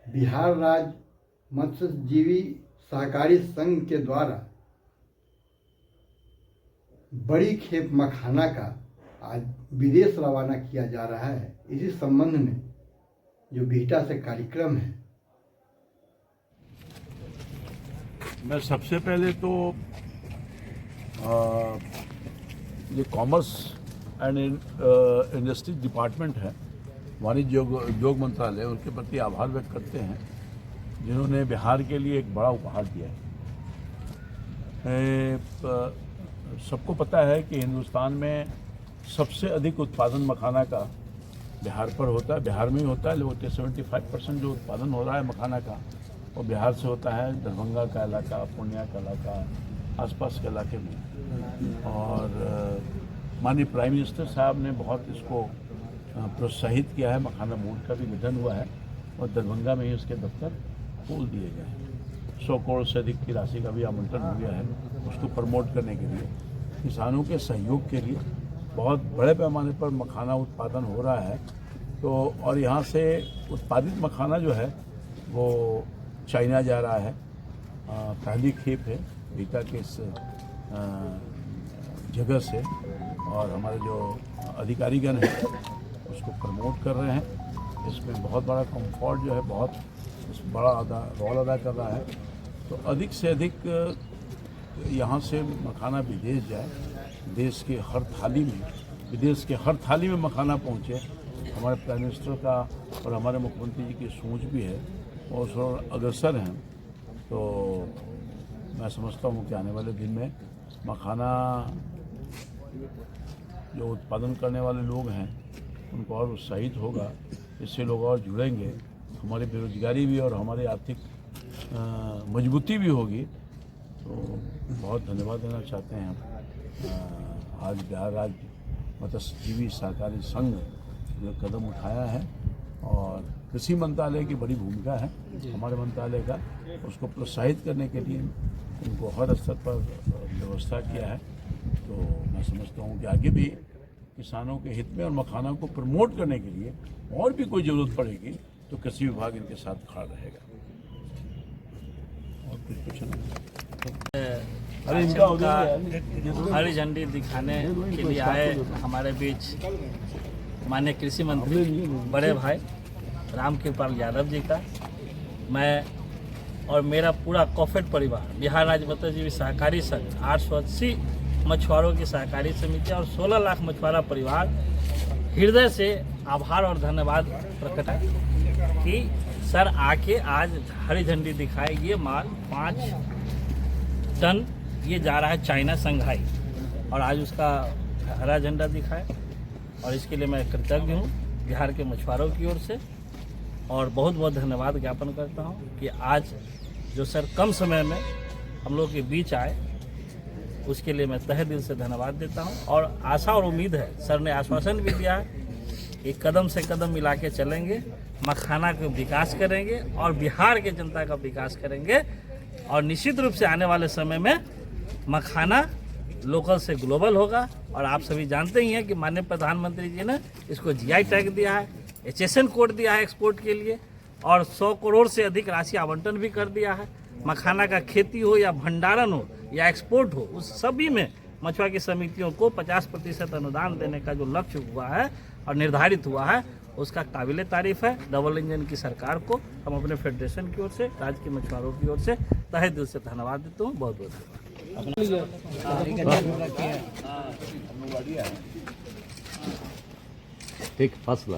बिहार राज्य मत्स्यजीवी सहकारी संघ के द्वारा बड़ी खेप मखाना का आज विदेश रवाना किया जा रहा है। इसी संबंध में जो बिहटा से कार्यक्रम है, मैं सबसे पहले तो ये कॉमर्स एंड इंडस्ट्री डिपार्टमेंट है, वाणिज्य उद्योग मंत्रालय, उनके प्रति आभार व्यक्त करते हैं जिन्होंने बिहार के लिए एक बड़ा उपहार दिया है। सबको पता है कि हिंदुस्तान में सबसे अधिक उत्पादन मखाना का बिहार पर होता है, बिहार में ही होता है। लेकिन 75% जो उत्पादन हो रहा है मखाना का वो बिहार से होता है, दरभंगा का इलाका, पूर्णिया का इलाका, आसपास के इलाके में। और माननीय प्राइम मिनिस्टर साहब ने बहुत इसको प्रोत्साहित किया है। मखाना बोर्ड का भी गठन हुआ है और दरभंगा में ही उसके दफ्तर खोल दिए गए हैं। 100 करोड़ से अधिक की राशि का भी आवंटन हो गया है उसको प्रमोट करने के लिए। किसानों के सहयोग के लिए बहुत बड़े पैमाने पर मखाना उत्पादन हो रहा है। तो और यहाँ से उत्पादित मखाना जो है वो चाइना जा रहा है। पहली खेप है बिहटा के इस जगह से, और हमारे जो अधिकारीगण हैं उसको प्रमोट कर रहे हैं। इसमें बहुत बड़ा कंफर्ट जो है बहुत बड़ा रोल अदा कर रहा है। तो अधिक से अधिक यहाँ से मखाना विदेश जाए, देश के हर थाली में, विदेश के हर थाली में मखाना पहुँचे। हमारे प्राइम मिनिस्टर का और हमारे मुख्यमंत्री जी की सोच भी है और उस अग्रसर हैं। तो मैं समझता हूँ कि आने वाले दिन में मखाना जो उत्पादन करने वाले लोग हैं उनको और उत्साहित होगा, इससे लोग और जुड़ेंगे, हमारी बेरोजगारी भी और हमारी आर्थिक मजबूती भी होगी। तो बहुत धन्यवाद देना चाहते हैं हम। आज बिहार राज्य मत्स्यजीवी सहकारी संघ जो कदम उठाया है और कृषि मंत्रालय की बड़ी भूमिका है हमारे मंत्रालय का, उसको प्रोत्साहित करने के लिए उनको हर स्तर पर व्यवस्था किया है। तो मैं समझता हूँ कि आगे भी किसानों के हित में और मखाना को प्रमोट करने के लिए और भी कोई ज़रूरत पड़ेगी तो कृषि विभाग इनके साथ खड़ा रहेगा। और कुछ पूछना? हरी झंडी दिखाने के लिए आए हमारे बीच माननीय कृषि मंत्री बड़े भाई रामकृपाल यादव जी का, मैं और मेरा पूरा कॉफेड परिवार, बिहार राज्य मत्स्यजीवी सहकारी संघ, 880 मछुआरों की सहकारी समिति और 16 लाख मछुआरा परिवार हृदय से आभार और धन्यवाद प्रकट है कि सर आके आज हरी झंडी दिखाए। ये माल 5 टन ये जा रहा है चाइना संघाई, और आज उसका हरा झंडा दिखाए, और इसके लिए मैं कृतज्ञ हूँ बिहार के मछुआरों की ओर से, और बहुत बहुत धन्यवाद ज्ञापन करता हूँ कि आज जो सर कम समय में हम लोग के बीच आए उसके लिए मैं तहे दिल से धन्यवाद देता हूँ। और आशा और उम्मीद है, सर ने आश्वासन भी दिया है कि कदम से कदम मिला के चलेंगे, मखाना का विकास करेंगे और बिहार के जनता का विकास करेंगे, और निश्चित रूप से आने वाले समय में मखाना लोकल से ग्लोबल होगा। और आप सभी जानते ही हैं कि माननीय प्रधानमंत्री जी ने इसको जीआई टैग दिया है, HSN कोड दिया है एक्सपोर्ट के लिए, और 100 करोड़ से अधिक राशि आवंटन भी कर दिया है। मखाना का खेती हो या भंडारण हो या एक्सपोर्ट हो, उस सभी में मछुआ की समितियों को 50% अनुदान देने का जो लक्ष्य हुआ है और निर्धारित हुआ है, उसका काबिले तारीफ है। डबल इंजन की सरकार को हम अपने फेडरेशन की ओर से, राज्य के मछुआरों की ओर से तहे दिल से धन्यवाद देता हूँ। बहुत बहुत ठीक फसला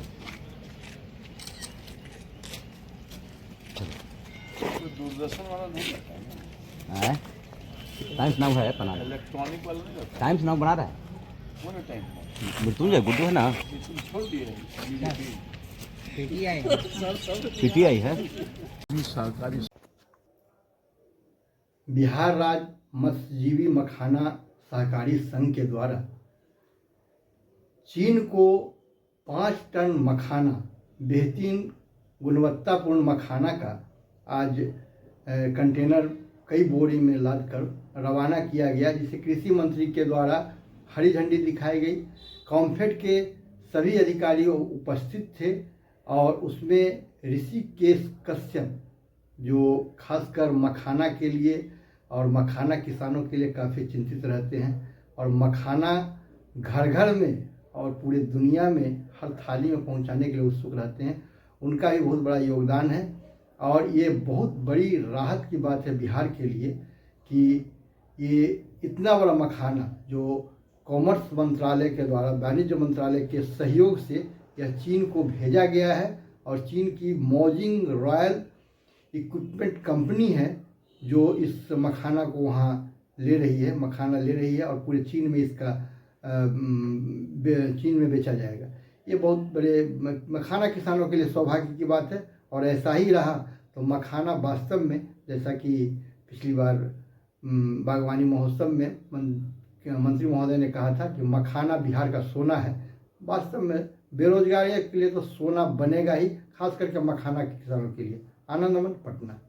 दूरदर्शन वाला नहीं है, टाइम्स नाउ है बना रहा है, इलेक्ट्रॉनिक वाला नहीं होता, टाइम्स नाउ बना रहा है। वो ना टाइम गुड्डू है ना, छोड़ दिए PTI है। सहकारी बिहार राज्य मत्स्यजीवी मखाना सहकारी संघ के द्वारा चीन को 5 टन मखाना, बेहतरीन गुणवत्तापूर्ण मखाना का आज कंटेनर कई बोरी में लाद कर रवाना किया गया, जिसे कृषि मंत्री के द्वारा हरी झंडी दिखाई गई। कॉम्फेड के सभी अधिकारी उपस्थित थे और उसमें ऋषिकेश कश्यप, जो खासकर मखाना के लिए और मखाना किसानों के लिए काफ़ी चिंतित रहते हैं और मखाना घर घर में और पूरे दुनिया में हर थाली में पहुंचाने के लिए उत्सुक रहते हैं। उनका भी बहुत बड़ा योगदान है और ये बहुत बड़ी राहत की बात है बिहार के लिए कि ये इतना बड़ा मखाना जो कॉमर्स मंत्रालय के द्वारा, वाणिज्य मंत्रालय के सहयोग से यह चीन को भेजा गया है और चीन की मॉजिंग रॉयल इक्विपमेंट कंपनी है जो इस मखाना को वहाँ मखाना ले रही है और पूरे चीन में इसका चीन में बेचा जाएगा। ये बहुत बड़े मखाना किसानों के लिए सौभाग्य की बात है और ऐसा ही रहा तो मखाना वास्तव में, जैसा कि पिछली बार बागवानी महोत्सव में मंत्री महोदय ने कहा था कि मखाना बिहार का सोना है, वास्तव में बेरोजगारी के लिए तो सोना बनेगा ही, खास करके मखाना के किसानों के लिए। आनंद अमन, पटना।